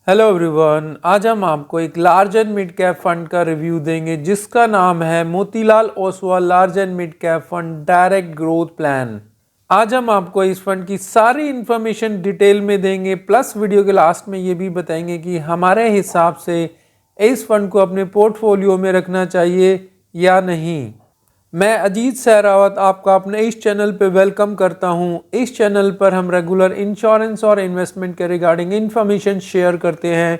Hello everyone, आज हम आपको एक large and mid cap fund का रिव्यू देंगे जिसका नाम है Motilal Oswal large and mid cap fund direct growth plan. आज हम आपको इस फंड की सारी इंफॉर्मेशन डिटेल में देंगे, प्लस वीडियो के लास्ट में ये भी बताएंगे कि हमारे हिसाब से इस फंड को अपने पोर्टफोलियो में रखना चाहिए या नहीं। मैं अजीत सहरावत आपका अपने इस चैनल पे वेलकम करता हूं। इस चैनल पर हम रेगुलर इंश्योरेंस और इन्वेस्टमेंट के रिगार्डिंग इन्फॉर्मेशन शेयर करते हैं।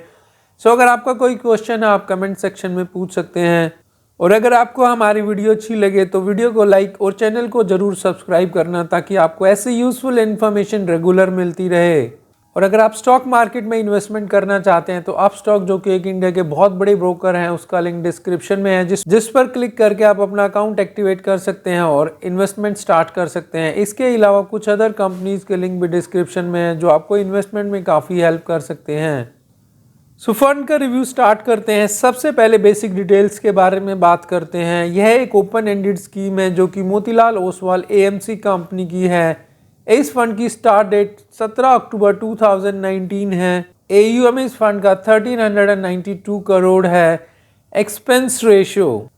सो अगर आपका कोई क्वेश्चन है आप कमेंट सेक्शन में पूछ सकते हैं, और अगर आपको हमारी वीडियो अच्छी लगे तो वीडियो को लाइक और चैनल को ज़रूर सब्सक्राइब करना, ताकि आपको ऐसे यूजफुल इन्फॉर्मेशन रेगुलर मिलती रहे। और अगर आप स्टॉक मार्केट में इन्वेस्टमेंट करना चाहते हैं तो आप स्टॉक, जो कि एक इंडिया के बहुत बड़े ब्रोकर हैं, उसका लिंक डिस्क्रिप्शन में है, जिस पर क्लिक करके आप अपना अकाउंट एक्टिवेट कर सकते हैं और इन्वेस्टमेंट स्टार्ट कर सकते हैं। इसके अलावा कुछ अदर कंपनीज के लिंक भी डिस्क्रिप्शन में है जो आपको इन्वेस्टमेंट में काफ़ी हेल्प कर सकते हैं। सो फंड का रिव्यू स्टार्ट करते हैं। सबसे पहले बेसिक डिटेल्स के बारे में बात करते हैं। यह एक ओपन एंडेड स्कीम है जो कि मोतीलाल ओसवाल एएमसी कंपनी की है। इस फंड की स्टार्ट डेट 17 अक्टूबर 2019 है। AUM इस फंड का 1392 करोड़ है। एक्सपेंस रेशियो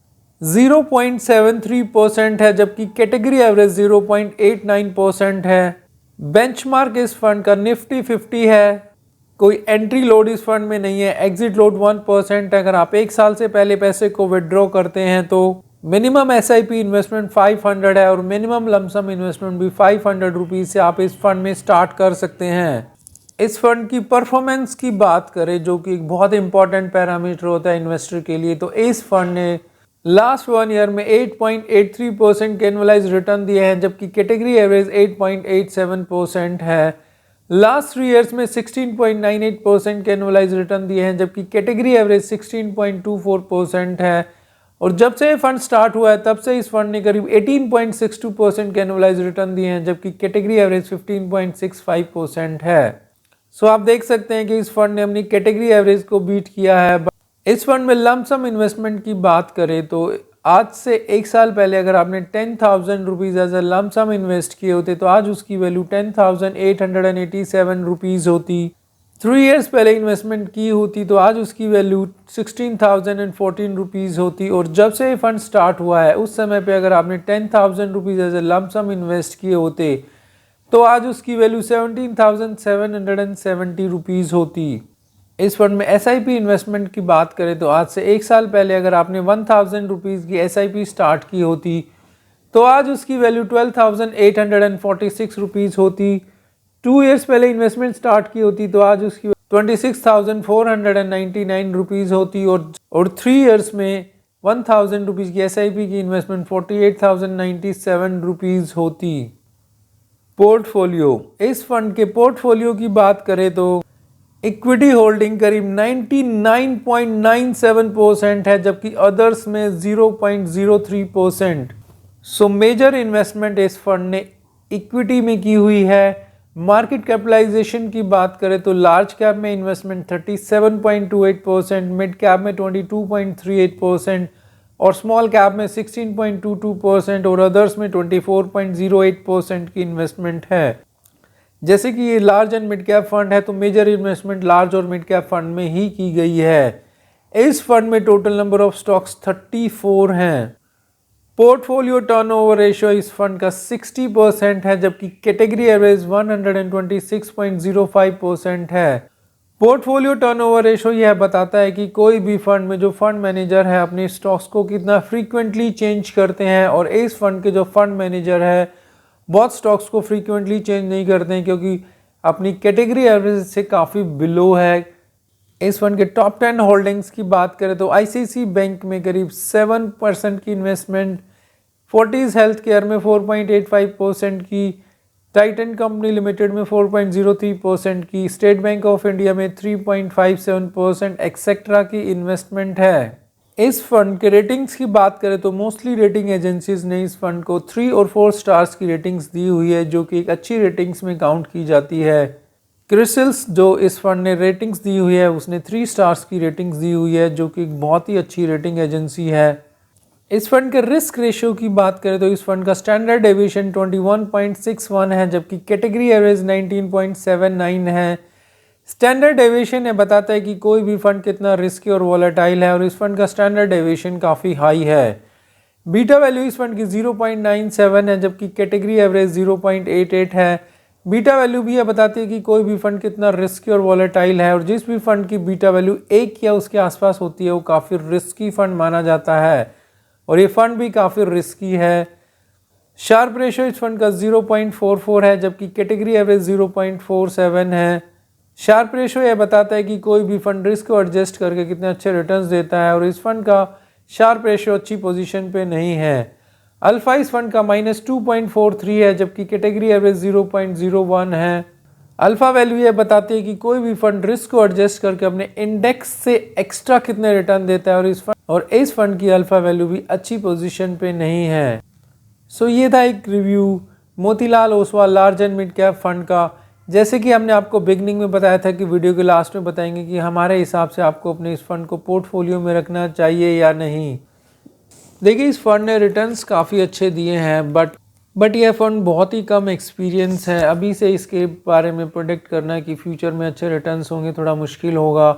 0.73% है, जबकि कैटेगरी एवरेज 0.89% है। बेंचमार्क इस फंड का निफ्टी 50 है। कोई एंट्री लोड इस फंड में नहीं है। एग्जिट लोड 1% है। अगर आप एक साल से पहले पैसे को विड्रॉ करते हैं तो मिनिमम SIP इन्वेस्टमेंट 500 है और मिनिमम लमसम इन्वेस्टमेंट भी 500 रुपीज़ से आप इस फंड में स्टार्ट कर सकते हैं। इस फंड की परफॉर्मेंस की बात करें, जो कि एक बहुत इंपॉर्टेंट पैरामीटर होता है इन्वेस्टर के लिए, तो इस फंड ने लास्ट 1 ईयर में 8.83% के एनुअलाइज रिटर्न दिए हैं, जबकि कैटेगरी एवरेज 8.87% है। लास्ट 3 ईयर्स में 16.98% के एनुअलाइज रिटर्न दिए हैं, जबकि कैटेगरी एवरेज 16.24% है। और जब से फंड स्टार्ट हुआ है तब से इस फंड ने करीब 18.62% के एनुअलाइज रिटर्न दिए हैं, जबकि कैटेगरी एवरेज 15.65% है। सो आप देख सकते हैं कि इस फंड ने अपनी कैटेगरी एवरेज को बीट किया है। इस फंड में लमसम इन्वेस्टमेंट की बात करें तो आज से एक साल पहले अगर आपने 10,000 rupees as a lump sum invest किए होते तो आज उसकी वैल्यू 10,887 रुपीज़ होती। 3 ईयर्स पहले इन्वेस्टमेंट की होती तो आज उसकी वैल्यू 16,014 रुपीज़ होती। और जब से ये फंड स्टार्ट हुआ है उस समय पे अगर आपने 10,000 rupees as a lump sum invest किए होते तो आज उसकी वैल्यू 17,770 रुपीज़ होती। इस फंड में SIP इन्वेस्टमेंट की बात करें तो आज से एक साल पहले अगर आपने 1,000 रुपीज़ की SIP स्टार्ट की होती तो आज उसकी वैल्यू 12,846 रुपीज़ होती। 2 ईयर्स पहले इन्वेस्टमेंट स्टार्ट की होती तो आज उसकी 26,499 रुपीज़ होती। और 3 ईयर्स में 1,000 रुपीज़ की SIP की इन्वेस्टमेंट 48,097 रुपीज़ होती। पोर्टफोलियो, इस फंड के पोर्टफोलियो की बात करें तो इक्विटी होल्डिंग करीब 99.97% है, जबकि अदर्स में 0.03%। सो मेजर इन्वेस्टमेंट इस फंड ने इक्विटी में की हुई है। मार्केट कैपिटलाइजेशन की बात करें तो लार्ज कैप में इन्वेस्टमेंट 37.28%, मिड कैप में 22.38% और स्मॉल कैप में 16.22% और अदर्स में 24.08% की इन्वेस्टमेंट है। जैसे कि ये large and mid cap fund है तो मेजर इन्वेस्टमेंट लार्ज और मिड कैप फंड में ही की गई है। इस फंड में टोटल नंबर ऑफ स्टॉक्स 34 हैं। पोर्टफोलियो टर्नओवर रेशियो इस फंड का 60% है, जबकि कैटेगरी एवरेज 126.05% है। पोर्टफोलियो टर्नओवर रेशियो यह बताता है कि कोई भी फंड में जो फंड मैनेजर है अपने स्टॉक्स को कितना फ्रीक्वेंटली चेंज करते हैं, और इस फंड के जो फंड मैनेजर है बहुत स्टॉक्स को फ्रीक्वेंटली चेंज नहीं करते हैं क्योंकि अपनी कैटेगरी एवरेज से काफ़ी बिलो है। इस फंड के टॉप 10 होल्डिंग्स की बात करें तो ICICI बैंक में करीब 7% की इन्वेस्टमेंट, फोर्टिस हेल्थ केयर में 4.85% की, टाइटन कंपनी लिमिटेड में 4.03% की, स्टेट बैंक ऑफ इंडिया में 3.57% एक्सेट्रा की इन्वेस्टमेंट है। इस फंड के रेटिंग्स की बात करें तो मोस्टली रेटिंग एजेंसीज ने इस फंड को 3 और 4 स्टार्स की रेटिंग्स दी हुई है, जो कि एक अच्छी रेटिंग्स में काउंट की जाती है। क्रिसिल्स जो इस फंड ने रेटिंग्स दी हुई है उसने 3 स्टार्स की रेटिंग्स दी हुई है, जो कि एक बहुत ही अच्छी रेटिंग एजेंसी है। इस फंड के रिस्क रेशियो की बात करें तो इस फंड का स्टैंडर्ड डेविएशन 21.61 है, जबकि कैटेगरी एवरेज 19.79 है। स्टैंडर्ड डेविएशन ये बताता है कि कोई भी फंड कितना रिस्की और वॉलेटाइल है और इस फंड का स्टैंडर्ड डेविएशन काफ़ी हाई है। बीटा वैल्यू इस फंड की 0.97 है जबकि कैटेगरी एवरेज 0.88 है। बीटा वैल्यू भी यह बताती है कि कोई भी फंड कितना रिस्की और वॉलेटाइल है और जिस भी फंड की बीटा वैल्यू 1 या उसके आसपास होती है वो काफ़ी रिस्की फंड माना जाता है और ये फंड भी काफ़ी रिस्की है। शार्प रेशो इस फंड का 0.44 है जबकि कैटेगरी एवरेज 0.47 है। शार्प रेशो यह बताता है कि कोई भी फंड रिस्क को एडजस्ट करके कितने अच्छे रिटर्न्स देता है और इस फंड का शार्प रेशो अच्छी पोजीशन पे नहीं है। अल्फा इस फंड का -2.43 है जबकि कैटेगरी एवरेज 0.01 है। अल्फा वैल्यू यह बताती है कि कोई भी फंड रिस्क को एडजस्ट करके अपने इंडेक्स से एक्स्ट्रा कितने रिटर्न देता है और इस फंड की अल्फा वैल्यू भी अच्छी पोजीशन पे नहीं है। सो ये था एक review Motilal Oswal large and mid cap fund का। जैसे कि हमने आपको बिगनिंग में बताया था कि वीडियो के लास्ट में बताएंगे कि हमारे हिसाब से आपको अपने इस फंड को पोर्टफोलियो में रखना चाहिए या नहीं। देखिए इस फंड ने रिटर्न्स काफ़ी अच्छे दिए हैं बट यह फंड बहुत ही कम एक्सपीरियंस है। अभी से इसके बारे में प्रोडिक्ट करना कि फ्यूचर में अच्छे रिटर्न्स होंगे थोड़ा मुश्किल होगा,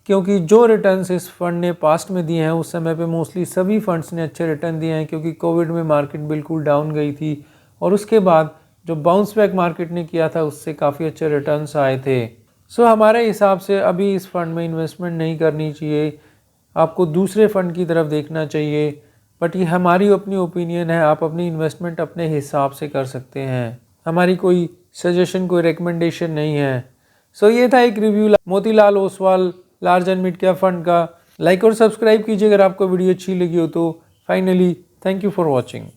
क्योंकि जो रिटर्न्स इस फंड ने पास्ट में दिए हैं उस समय पे मोस्टली सभी फंड्स ने अच्छे रिटर्न दिए हैं, क्योंकि कोविड में मार्केट बिल्कुल डाउन गई थी और उसके बाद जो बाउंस बैक मार्केट ने किया था उससे काफ़ी अच्छे रिटर्न्स आए थे। सो हमारे हिसाब से अभी इस फंड में इन्वेस्टमेंट नहीं करनी चाहिए, आपको दूसरे फंड की तरफ देखना चाहिए। बट ये हमारी अपनी ओपिनियन है, आप अपनी इन्वेस्टमेंट अपने हिसाब से कर सकते हैं, हमारी कोई सजेशन कोई रिकमेंडेशन नहीं है। सो ये था एक review Motilal Oswal large and mid cap fund का। लाइक और सब्सक्राइब कीजिए अगर आपको वीडियो अच्छी लगी हो तो। Finally thank you for watching.